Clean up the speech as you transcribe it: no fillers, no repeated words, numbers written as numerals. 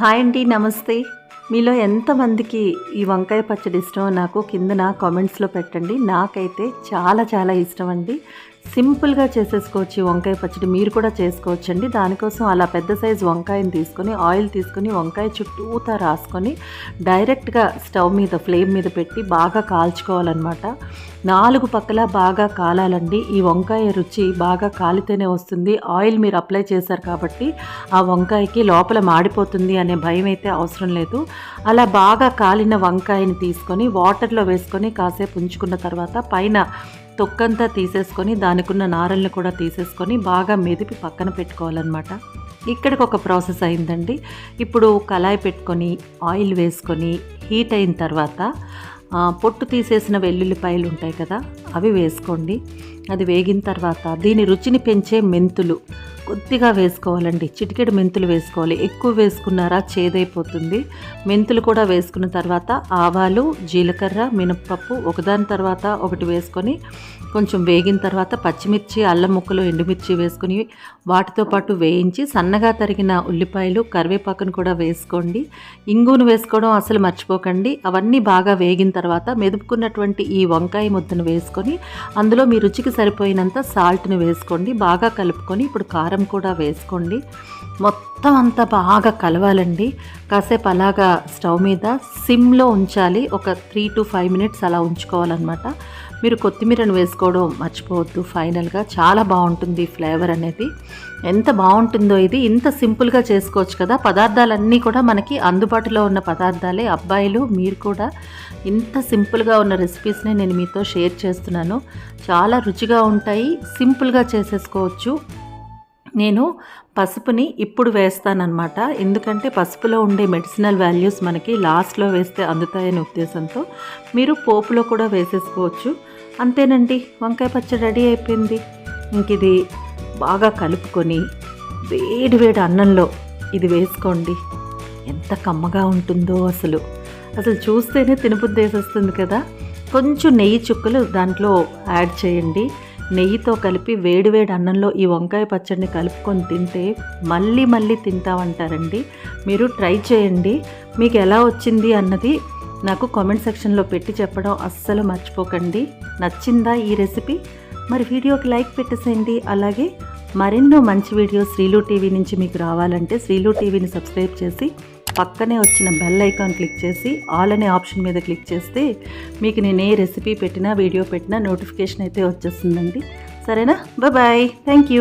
Hi అండి, నమస్తే. మీలో ఎంతమందికి ఈ వంకాయ పచ్చడి ఇష్టమో నాకు కిందన కామెంట్స్లో పెట్టండి. నాకైతే చాలా చాలా ఇష్టం అండి. సింపుల్గా చేసేసుకోవచ్చు ఈ వంకాయ పచ్చడి. మీరు కూడా చేసుకోవచ్చండి. దానికోసం అలా పెద్ద సైజు వంకాయని తీసుకొని ఆయిల్ తీసుకొని వంకాయ చుట్టూతా రాసుకొని డైరెక్ట్గా స్టవ్ మీద ఫ్లేమ్ మీద పెట్టి బాగా కాల్చుకోవాలన్నమాట. 4 పక్కల బాగా కాలాలండి. ఈ వంకాయ రుచి బాగా కాలితేనే వస్తుంది. ఆయిల్ మీరు అప్లై చేశారు కాబట్టి ఆ వంకాయకి లోపల మాడిపోతుంది అనే భయం అయితే అవసరం లేదు. అలా బాగా కాలిన వంకాయని తీసుకొని వాటర్లో వేసుకొని కాసేపు ఉంచుకున్న తర్వాత పైన తొక్కంతా తీసేసుకొని దానికున్న నారల్ని కూడా తీసేసుకొని బాగా మెదిపి పక్కన పెట్టుకోవాలన్నమాట. ఇక్కడికి ఒక ప్రాసెస్ అయిందండి. ఇప్పుడు కళాయి పెట్టుకొని ఆయిల్ వేసుకొని హీట్ అయిన తర్వాత పొట్టు తీసేసిన వెల్లుల్లిపాయలు ఉంటాయి కదా, అవి వేసుకోండి. అది వేగిన తర్వాత దీని రుచిని పెంచే మెంతులు కొద్దిగా వేసుకోవాలండి. చిటికెడు మెంతులు వేసుకోవాలి. ఎక్కువ వేసుకున్నారా చేదైపోతుంది. మెంతులు కూడా వేసుకున్న తర్వాత ఆవాలు, జీలకర్ర, మినప్పప్పు ఒకదాని తర్వాత ఒకటి వేసుకొని కొంచెం వేగిన తర్వాత పచ్చిమిర్చి, అల్లం ముక్కలు, ఎండుమిర్చి వేసుకొని వాటితో పాటు వేయించి సన్నగా తరిగిన ఉల్లిపాయలు, కరివేపాకును కూడా వేసుకోండి. ఇంగును వేసుకోవడం అసలు మర్చిపోకండి. అవన్నీ బాగా వేగిన తర్వాత మెదుపుకున్నటువంటి ఈ వంకాయ ముద్దను వేసుకొని అందులో మీ రుచికి సరిపోయినంత సాల్ట్ని వేసుకోండి. బాగా కలుపుకొని ఇప్పుడు కారం కూడా వేసుకోండి. మొత్తం అంతా బాగా కలవాలండి. కాసేపు అలాగా స్టవ్ మీద సిమ్లో ఉంచాలి. ఒక 3 to 5 minutes అలా ఉంచుకోవాలన్నమాట. మీరు కొత్తిమీరను వేసుకోవడం మర్చిపోవద్దు. ఫైనల్గా చాలా బాగుంటుంది ఫ్లేవర్ అనేది. ఎంత బాగుంటుందో ఇది. ఇంత సింపుల్గా చేసుకోవచ్చు కదా. పదార్థాలన్నీ కూడా మనకి అందుబాటులో ఉన్న పదార్థాలే. అబ్బాయిలు మీరు కూడా ఇంత సింపుల్గా ఉన్న రెసిపీస్ని నేను మీతో షేర్ చేస్తున్నాను. చాలా రుచిగా ఉంటాయి. సింపుల్గా చేసేసుకోవచ్చు. నేను పసుపుని ఇప్పుడు వేస్తానన్నమాట. ఎందుకంటే పసుపులో ఉండే మెడిసినల్ వాల్యూస్ మనకి లాస్ట్లో వేస్తే అందుతాయనే ఉద్దేశంతో మీరు పోపులో కూడా వేసేసుకోవచ్చు. అంతేనండి, వంకాయ పచ్చడి రెడీ అయిపోయింది. ఇంక ఇది బాగా కలుపుకొని వేడి వేడి అన్నంలో ఇది వేసుకోండి. ఎంత కమ్మగా ఉంటుందో అసలు చూస్తేనే తినబుద్ధి వేసేస్తుంది కదా. కొంచెం నెయ్యి చుక్కలు దాంట్లో యాడ్ చేయండి. నెయ్యితో కలిపి వేడివేడి అన్నంలో ఈ వంకాయ పచ్చడిని కలుపుకొని తింటే మళ్ళీ మళ్ళీ తింటామంటారండి. మీరు ట్రై చేయండి. మీకు ఎలా వచ్చింది అన్నది నాకు కామెంట్ సెక్షన్లో పెట్టి చెప్పడం అస్సలు మర్చిపోకండి. నచ్చిందా ఈ రెసిపీ? మరి వీడియోకి లైక్ పెట్టేసేయండి. అలాగే మరెన్నో మంచి వీడియోస్ శ్రీలు టీవీ నుంచి మీకు రావాలంటే శ్రీలు టీవీని సబ్స్క్రైబ్ చేసి పక్కనే వచ్చిన బెల్ ఐకాన్ క్లిక్ చేసి ఆల్ అనే ఆప్షన్ మీద క్లిక్ చేస్తే మీకు నేను ఏ రెసిపీ పెట్టినా వీడియో పెట్టినా నోటిఫికేషన్ అయితే వచ్చేస్తుందండి. సరేనా? బాయ్. Thank you.